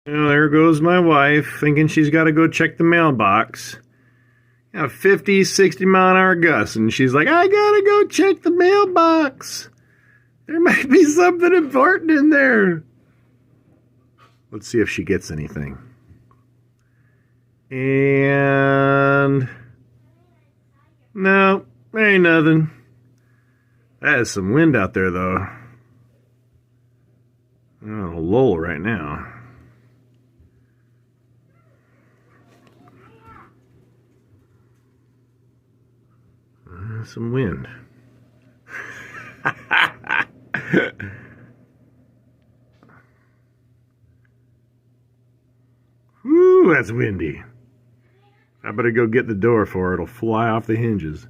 Well, there goes my wife, thinking she's got to go check the mailbox. A 50, 60 mile an hour gust, and she's like, I gotta go check the mailbox. There might be something important in there. Let's see if she gets anything. And no, there ain't nothing. That is some wind out there, though. Oh, a lull right now. Some wind. Woo, that's windy. I better go get the door for her. It'll fly off the hinges.